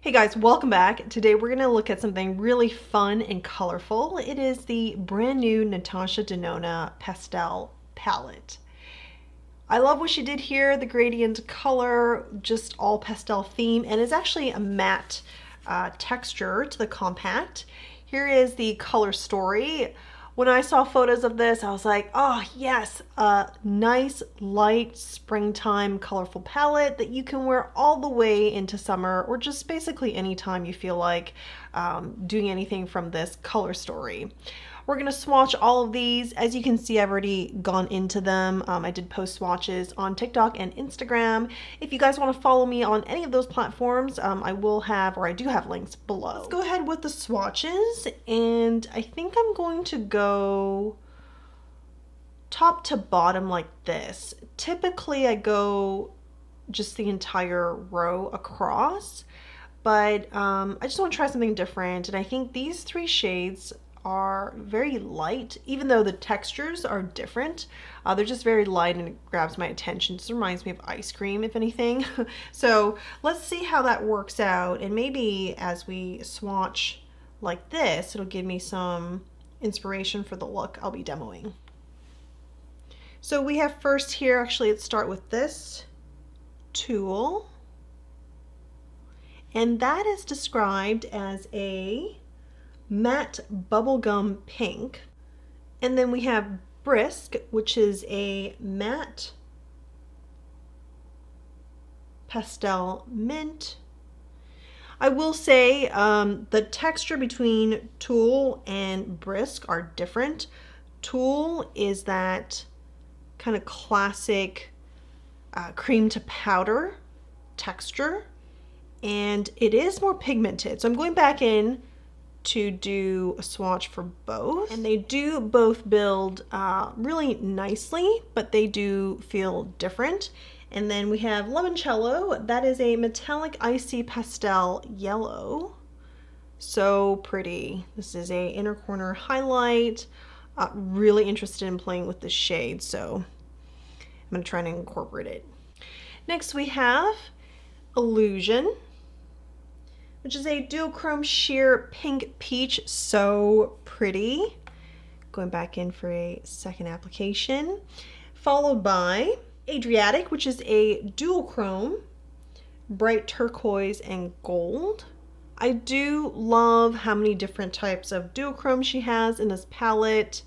Hey guys, welcome back. Today we're going to look at something really fun and colorful. It is the brand new Natasha Denona Pastel palette. I love what she did here, the gradient color, just all pastel theme, and it's actually a matte texture to the compact. Here is the color story. When I saw photos of this, I was like, oh yes, a nice light springtime colorful palette that you can wear all the way into summer or just basically anytime you feel like doing anything from this color story. We're going to swatch all of these. As you can see, I've already gone into them. I did post swatches on TikTok and Instagram. If you guys want to follow me on any of those platforms, I do have links below. Let's go ahead with the swatches, and I think I'm going to go top to bottom like this. Typically, I go just the entire row across, but I just want to try something different, and I think these three shades are very light, even though the textures are different. They're just very light and it grabs my attention. It just reminds me of ice cream, if anything. So let's see how that works out, and maybe as we swatch like this, it'll give me some inspiration for the look I'll be demoing. So we have first here, actually let's start with this tool, and that is described as a matte bubblegum pink. And then we have Brisk, which is a matte pastel mint. I will say the texture between Tulle and Brisk are different. Tulle is that kind of classic cream to powder texture, and it is more pigmented. So I'm going back in to do a swatch for both, and they do both build really nicely, but they do feel different. And then we have Limoncello. That is a metallic icy pastel yellow. So pretty. This is a inner corner highlight. Really interested in playing with this shade, so I'm gonna try and incorporate it. Next we have Illusion, which is a duochrome sheer pink peach. So pretty. Going back in for a second application. Followed by Adriatic, which is a duochrome bright turquoise and gold. I do love how many different types of duochrome she has in this palette.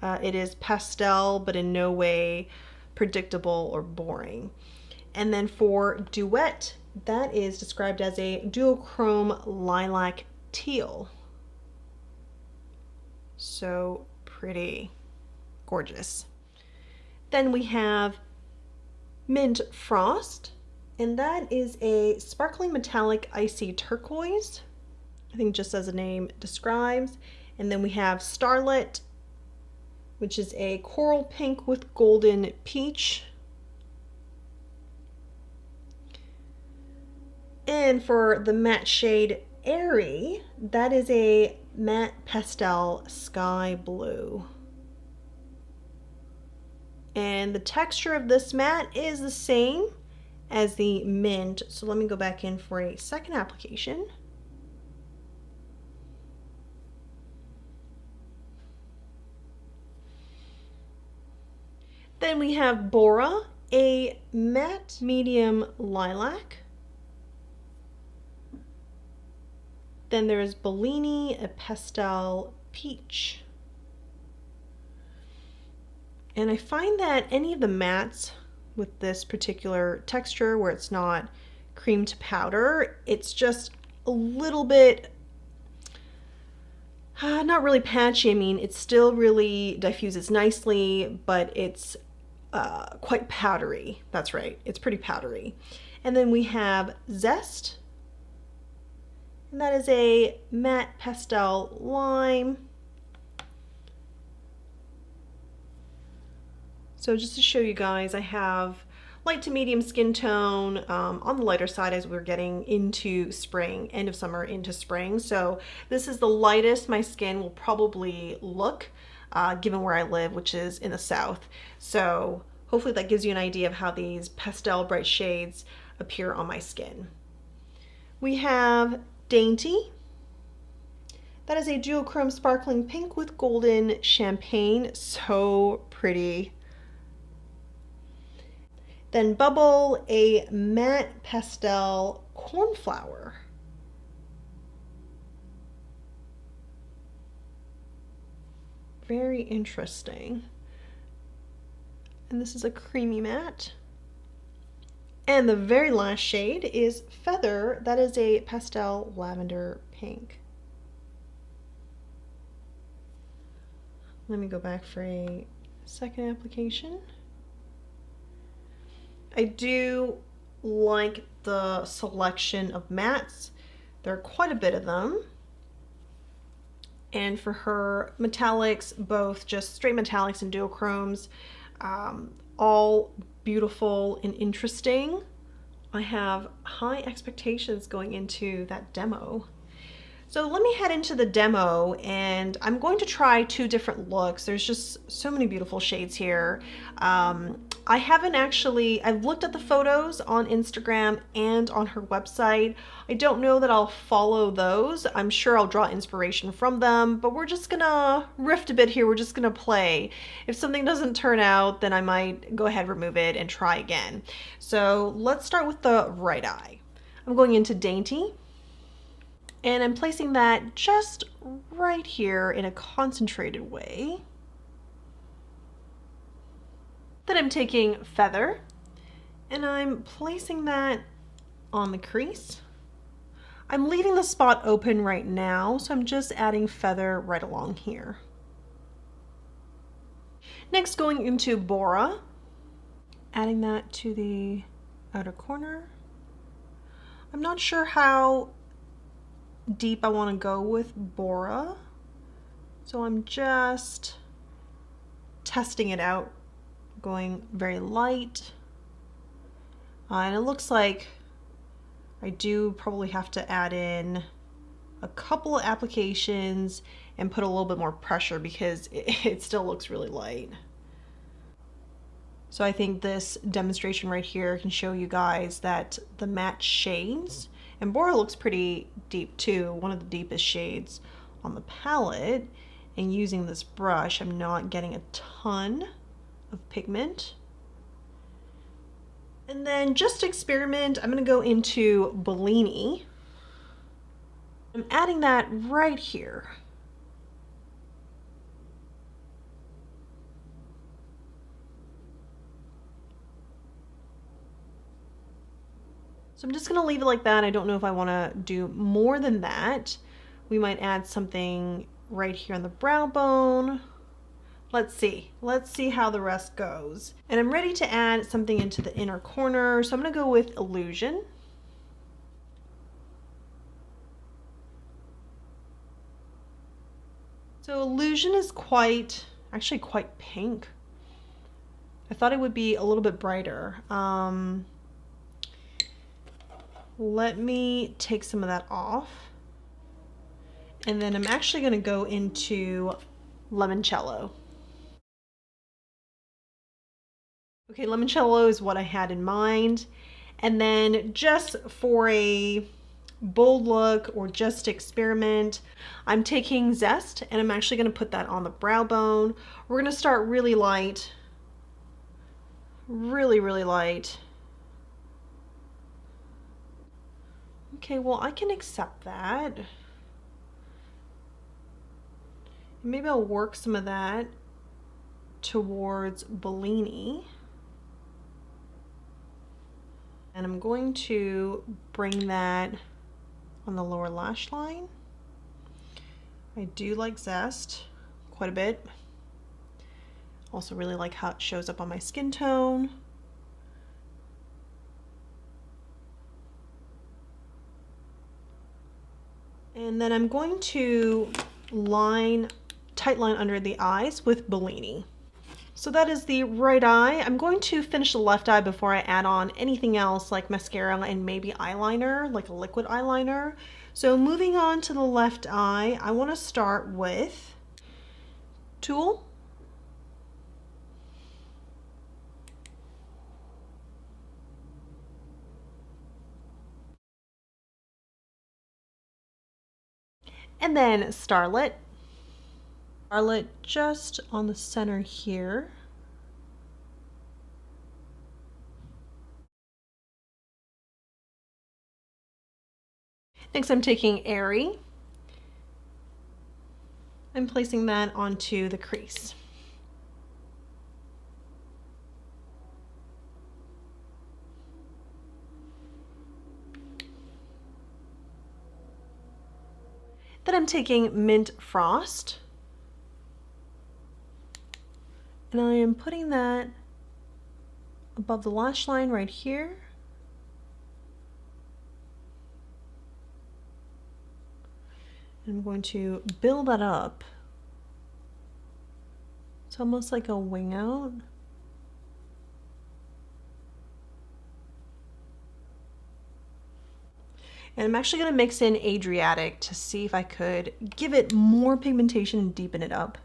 It is pastel, but in no way predictable or boring. And then for Duet, that is described as a duochrome lilac teal. So pretty, gorgeous. Then we have Mint Frost, and that is a sparkling metallic icy turquoise, I think just as the name describes. And then we have Starlit, which is a coral pink with golden peach. And for the matte shade Airy, that is a matte pastel sky blue. And the texture of this matte is the same as the mint. So let me go back in for a second application. Then we have Bora, a matte medium lilac. Then there's Bellini, a pastel peach. And I find that any of the mattes with this particular texture where it's not cream to powder, it's just a little bit, not really patchy. I mean, it still really diffuses nicely, but it's quite powdery. That's right, it's pretty powdery. And then we have Zest, and that is a matte pastel lime. So just to show you guys, I have light to medium skin tone on the lighter side as we're getting into spring, end of summer into spring. So this is the lightest my skin will probably look given where I live, which is in the south. So hopefully that gives you an idea of how these pastel bright shades appear on my skin. We have Dainty. That is a duochrome sparkling pink with golden champagne. So pretty. Then Bubble, a matte pastel cornflower. Very interesting. And this is a creamy matte. And the very last shade is Feather. That is a pastel lavender pink. Let me go back for a second application. I do like the selection of mattes. There are quite a bit of them. And for her metallics, both just straight metallics and duochromes, all beautiful and interesting. I have high expectations going into that demo. So let me head into the demo, and I'm going to try two different looks. There's just so many beautiful shades here. I haven't actually, I've looked at the photos on Instagram and on her website. I don't know that I'll follow those. I'm sure I'll draw inspiration from them, but we're just gonna riff a bit here. We're just gonna play. If something doesn't turn out, then I might go ahead, remove it, and try again. So let's start with the right eye. I'm going into Dainty. And I'm placing that just right here in a concentrated way. Then I'm taking Feather and I'm placing that on the crease. I'm leaving the spot open right now, so I'm just adding Feather right along here. Next, going into Bora, adding that to the outer corner. I'm not sure how deep I want to go with Bora, so I'm just testing it out, going very light, and it looks like I do probably have to add in a couple of applications and put a little bit more pressure because it still looks really light. So I think this demonstration right here can show you guys that the matte shades, and Bora looks pretty deep too, one of the deepest shades on the palette. And using this brush, I'm not getting a ton of pigment. And then just to experiment, I'm going to go into Bellini. I'm adding that right here. So I'm just going to leave it like that. I don't know if I want to do more than that. We might add something right here on the brow bone. Let's see how the rest goes. And I'm ready to add something into the inner corner. So I'm going to go with Illusion. So Illusion is actually quite pink. I thought it would be a little bit brighter. Let me take some of that off. And then I'm actually going to go into Limoncello. Okay, Limoncello is what I had in mind. And then just for a bold look or just to experiment, I'm taking Zest and I'm actually going to put that on the brow bone. We're going to start really light. Really, really light. Okay, well, I can accept that. Maybe I'll work some of that towards Bellini. And I'm going to bring that on the lower lash line. I do like Zest quite a bit. Also really like how it shows up on my skin tone. And then I'm going to tight line under the eyes with Bellini. So that is the right eye. I'm going to finish the left eye before I add on anything else like mascara and maybe eyeliner, like a liquid eyeliner. So moving on to the left eye, I want to start with Tulle. And then Starlit. Starlit just on the center here. Next I'm taking Airy. I'm placing that onto the crease. Then I'm taking Mint Frost, and I am putting that above the lash line right here. I'm going to build that up. It's almost like a wing out. And I'm actually going to mix in Adriatic to see if I could give it more pigmentation and deepen it up.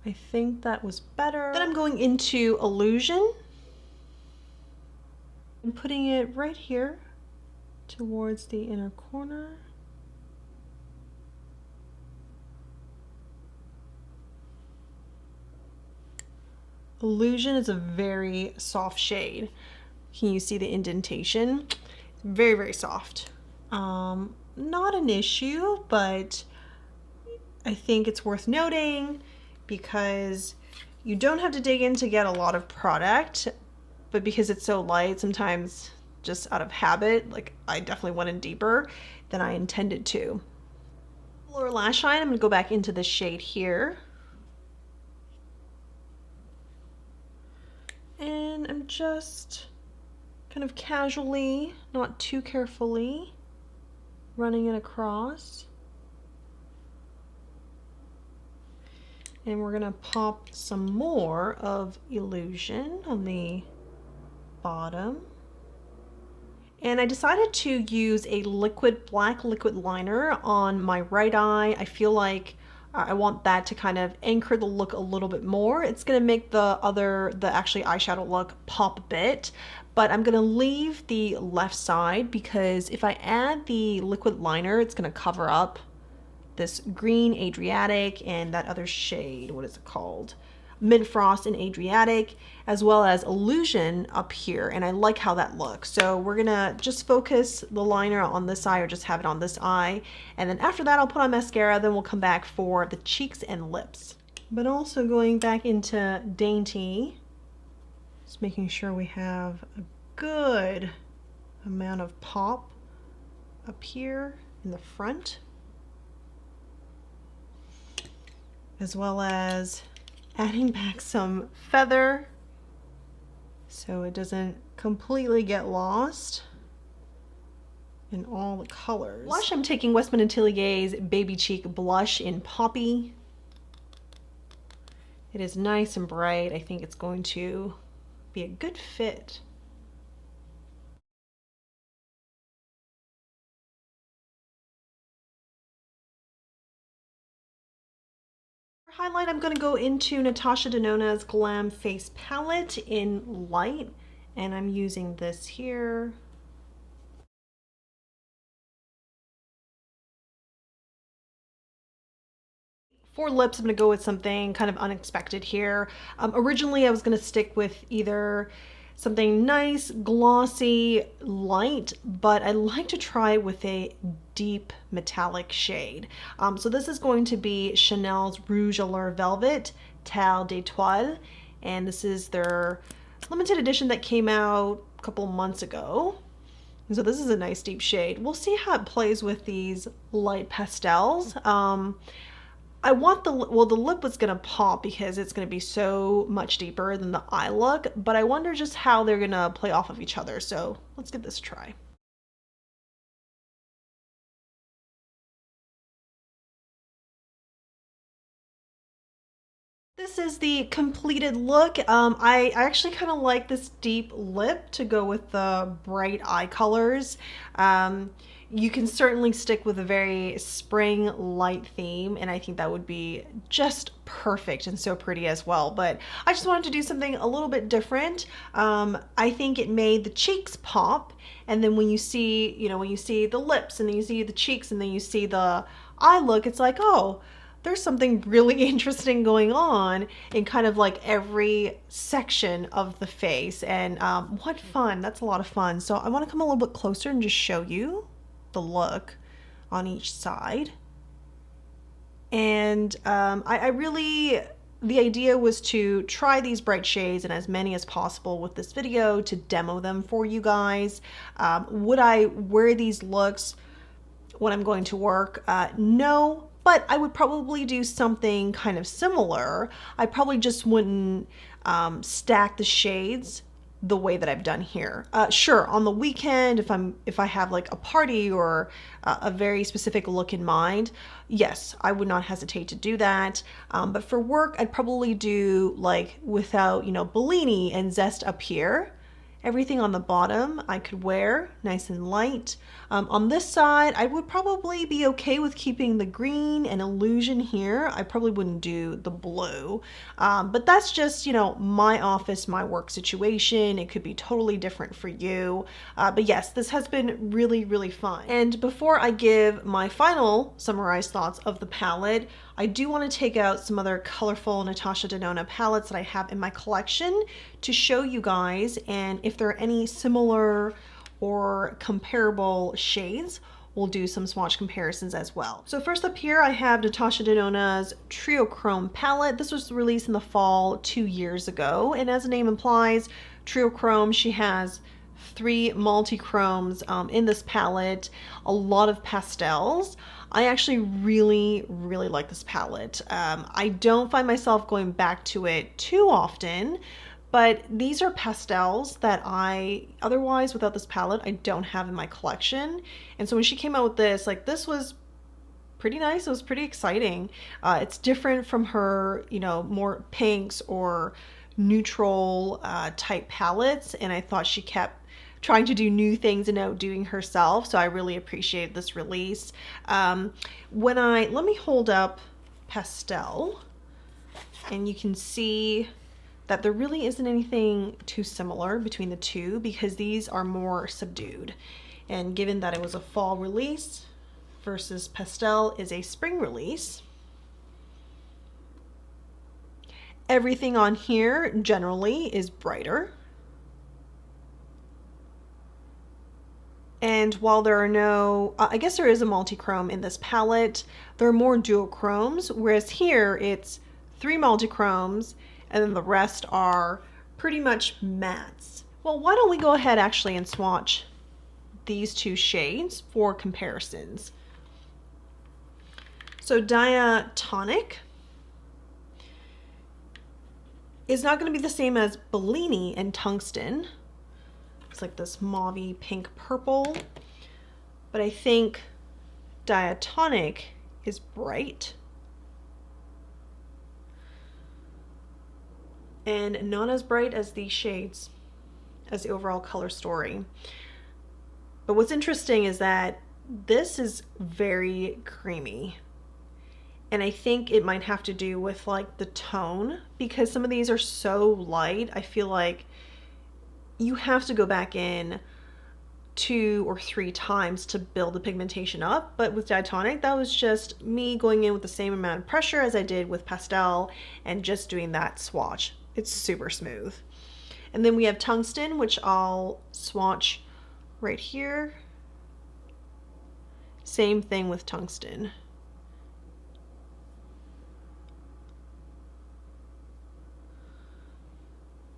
I think that was better. Then I'm going into Illusion. I'm putting it right here towards the inner corner. Illusion is a very soft shade. Can you see the indentation? Very, very soft. Not an issue, but I think it's worth noting because you don't have to dig in to get a lot of product, but because it's so light, sometimes just out of habit, like I definitely went in deeper than I intended to. Lower lash line, I'm gonna go back into the shade here. And I'm just kind of casually, not too carefully, running it across. And we're gonna pop some more of Illusion on the bottom. And I decided to use a black liquid liner on my right eye. I feel like I want that to kind of anchor the look a little bit more. It's gonna make the actually eyeshadow look pop a bit, but I'm gonna leave the left side because if I add the liquid liner, it's gonna cover up this green Adriatic and that other shade, what is it called? Mint Frost and Adriatic, as well as Illusion up here, and I like how that looks. So we're gonna just focus the liner on this eye or just have it on this eye, and then after that I'll put on mascara, then we'll come back for the cheeks and lips. But also going back into Dainty, just making sure we have a good amount of pop up here in the front, as well as adding back some feather so it doesn't completely get lost in all the colors. Blush, I'm taking Westman & Attelier's Baby Cheek Blush in Poppy. It is nice and bright. I think it's going to be a good fit. For highlight, I'm going to go into Natasha Denona's Glam Face Palette in Light, and I'm using this here. For lips, I'm going to go with something kind of unexpected here. Originally, I was going to stick with either something nice, glossy, light, but I like to try with a deep metallic shade. So this is going to be Chanel's Rouge Allure Velvet Tal d'Etoile, and this is their limited edition that came out a couple months ago. So this is a nice deep shade. We'll see how it plays with these light pastels. I want the lip was gonna pop because it's gonna be so much deeper than the eye look, but I wonder just how they're gonna play off of each other. So let's give this a try. This is the completed look. I actually kind of like this deep lip to go with the bright eye colors. You can certainly stick with a very spring light theme, and I think that would be just perfect and so pretty as well. But I just wanted to do something a little bit different. I think it made the cheeks pop, and then when you see, when you see the lips, and then you see the cheeks, and then you see the eye look, it's like, oh, there's something really interesting going on in kind of like every section of the face. And what fun. That's a lot of fun. So I want to come a little bit closer and just show you the look on each side. And I really, the idea was to try these bright shades and as many as possible with this video to demo them for you guys. Would I wear these looks when I'm going to work? No, but I would probably do something kind of similar. I probably just wouldn't stack the shades the way that I've done here. Sure, on the weekend, if I have like a party or a very specific look in mind, yes, I would not hesitate to do that. But for work, I'd probably do like without, Bellini and Zest up here. Everything on the bottom I could wear nice and light. On this side, I would probably be okay with keeping the green and illusion here. I probably wouldn't do the blue, but that's just, my office, my work situation. It could be totally different for you. But yes, this has been really, really fun. And before I give my final summarized thoughts of the palette, I do want to take out some other colorful Natasha Denona palettes that I have in my collection to show you guys, and if there are any similar or comparable shades, we'll do some swatch comparisons as well. So first up here, I have Natasha Denona's Triochrome palette. This was released in the fall 2 years ago, and as the name implies, Triochrome, she has 3 multi-chromes in this palette, a lot of pastels. I actually really, really like this palette. I don't find myself going back to it too often, but these are pastels that I, otherwise without this palette, I don't have in my collection. And so when she came out with this, like, this was pretty nice. It was pretty exciting. It's different from her, more pinks or neutral type palettes. And I thought she kept trying to do new things and outdoing herself. So I really appreciate this release. Let me hold up Pastel, and you can see that there really isn't anything too similar between the two because these are more subdued. And given that it was a fall release versus Pastel is a spring release, everything on here generally is brighter. And while there are no, I guess there is a multi-chrome in this palette, there are more duochromes, whereas here it's 3 multi-chromes and then the rest are pretty much mattes. Well, why don't we go ahead actually and swatch these 2 shades for comparisons. So Diatonic is not going to be the same as Bellini and Tungsten. It's like this mauvey pink purple, but I think Diatonic is bright and not as bright as these shades as the overall color story. But what's interesting is that this is very creamy, and I think it might have to do with like the tone, because some of these are so light. I feel like you have to go back in 2 or 3 times to build the pigmentation up. But with Diatonic, that was just me going in with the same amount of pressure as I did with Pastel and just doing that swatch. It's super smooth. And then we have Tungsten, which I'll swatch right here. Same thing with Tungsten.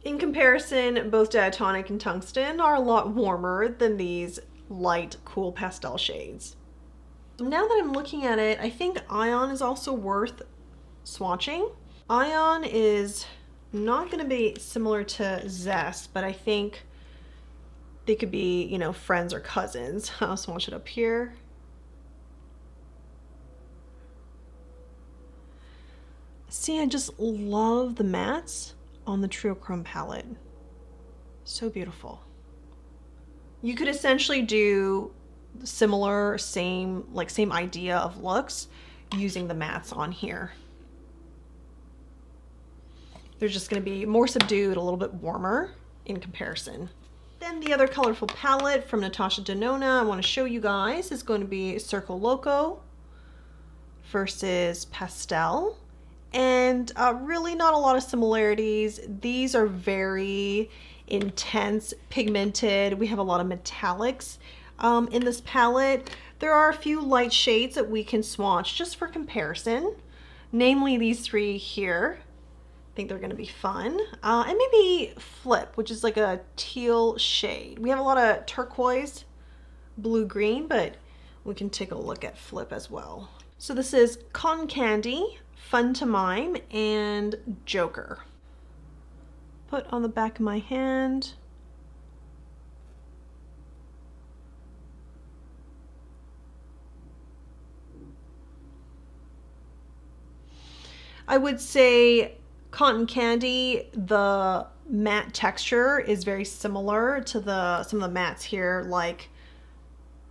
In comparison, both Diatonic and Tungsten are a lot warmer than these light, cool pastel shades. Now that I'm looking at it, I think Ion is also worth swatching. Ion is not going to be similar to Zest, but I think they could be, friends or cousins. I'll swatch it up here. See, I just love the mattes on the Triochrome palette. So beautiful. You could essentially do similar, same idea of looks using the mattes on here. They're just going to be more subdued, a little bit warmer in comparison. Then the other colorful palette from Natasha Denona I want to show you guys is going to be Circo Loco versus Pastel. And really not a lot of similarities. These are very intense, pigmented. We have a lot of metallics in this palette. There are a few light shades that we can swatch just for comparison, namely these three here. I think they're going to be fun. And maybe Flip, which is like a teal shade. We have a lot of turquoise, blue-green, but we can take a look at Flip as well. So this is Cotton Candy, Fun to Mime, and Joker. Put on the back of my hand. I would say Cotton Candy, the matte texture is very similar to some of the mattes here, like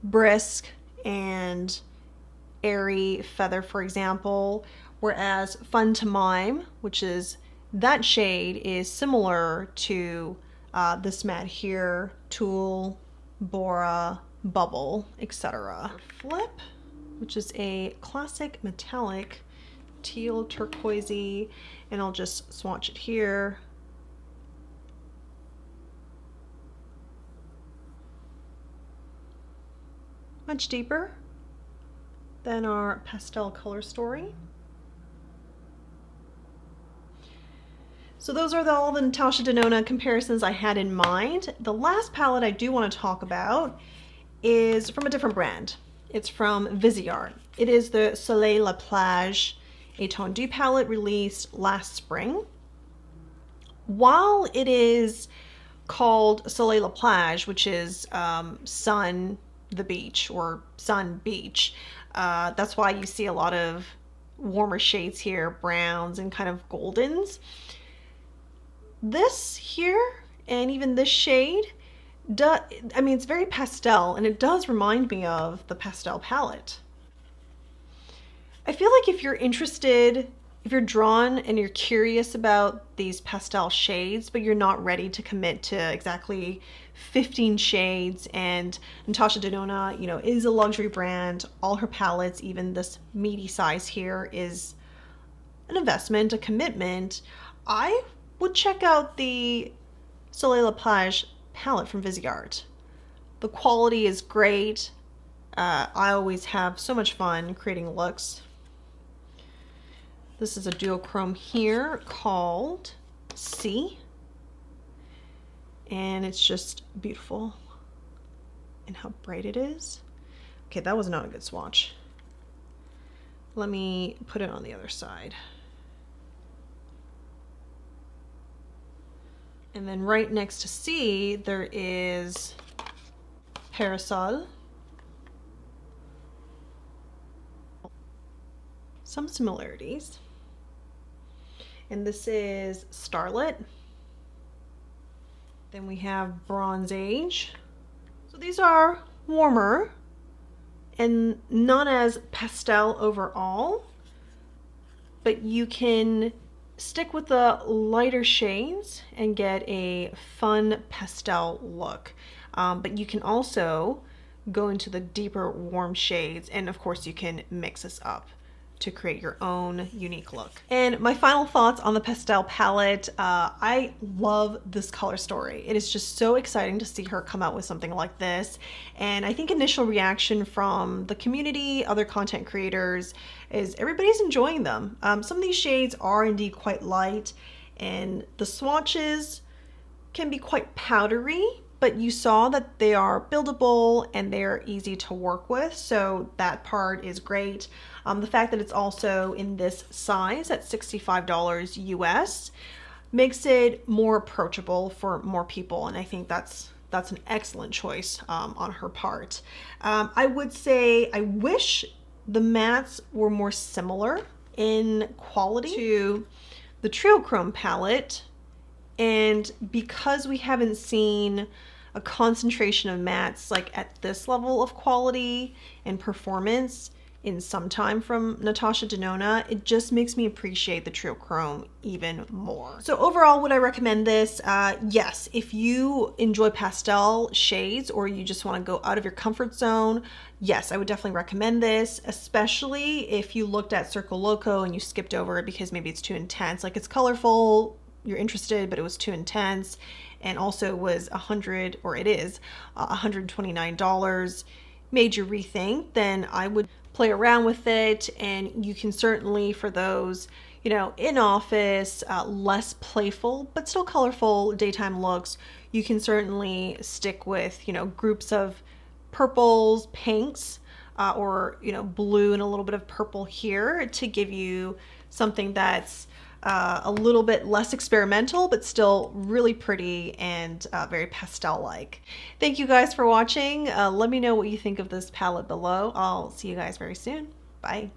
Brisk and Airy Feather, for example. Whereas Fun to Mime, which is that shade, is similar to this matte here, Tulle, Bora, Bubble, etc. Flip, which is a classic metallic teal turquoisey, and I'll just swatch it here. Much deeper than our pastel color story. So those are all the Natasha Denona comparisons I had in mind. The last palette I do want to talk about is from a different brand. It's from Viseart. It is the Soleil La Plage Étendu palette released last spring. While it is called Soleil La Plage, which is sun, the beach, or sun beach, that's why you see a lot of warmer shades here, browns and kind of goldens. This here, and even this shade, it's very pastel, and it does remind me of the pastel palette. I feel like if you're interested, if you're drawn and you're curious about these pastel shades, but you're not ready to commit to exactly 15 shades, and Natasha Denona, is a luxury brand. All her palettes, even this meaty size here, is an investment, a commitment. I would check out the Soleil La Plage palette from Viseart. The quality is great. I always have so much fun creating looks. This is a duochrome here called C, and it's just beautiful and how bright it is. Okay, that was not a good swatch. Let me put it on the other side. And then right next to C, there is Parasol. Some similarities. And this is Starlit. Then we have Bronze Age. So these are warmer and not as pastel overall, but you can stick with the lighter shades and get a fun pastel look. But you can also go into the deeper warm shades, and of course you can mix this up to create your own unique look. And my final thoughts on the pastel palette, I love this color story. It is just so exciting to see her come out with something like this. And I think initial reaction from the community, other content creators, is everybody's enjoying them. Some of these shades are indeed quite light, and the swatches can be quite powdery, but you saw that they are buildable and they're easy to work with, so that part is great. The fact that it's also in this size at $65 US makes it more approachable for more people, and I think that's an excellent choice on her part. I would say I wish the mattes were more similar in quality to the Triochrome palette. And because we haven't seen a concentration of mattes like at this level of quality and performance in some time from Natasha Denona, it just makes me appreciate the Triochrome even more. So overall, would I recommend this? Yes, if you enjoy pastel shades or you just want to go out of your comfort zone, yes, I would definitely recommend this, especially if you looked at Circo Loco and you skipped over it because maybe it's too intense. Like, it's colorful, you're interested, but it was too intense, and also was $129, made you rethink. Then I would play around with it, and you can certainly, for those, you know, in office, less playful but still colorful daytime looks, you can certainly stick with, you know, groups of purples, pinks, or, you know, blue and a little bit of purple here to give you something that's a little bit less experimental, but still really pretty and very pastel-like. Thank you guys for watching. Let me know what you think of this palette below. I'll see you guys very soon. Bye.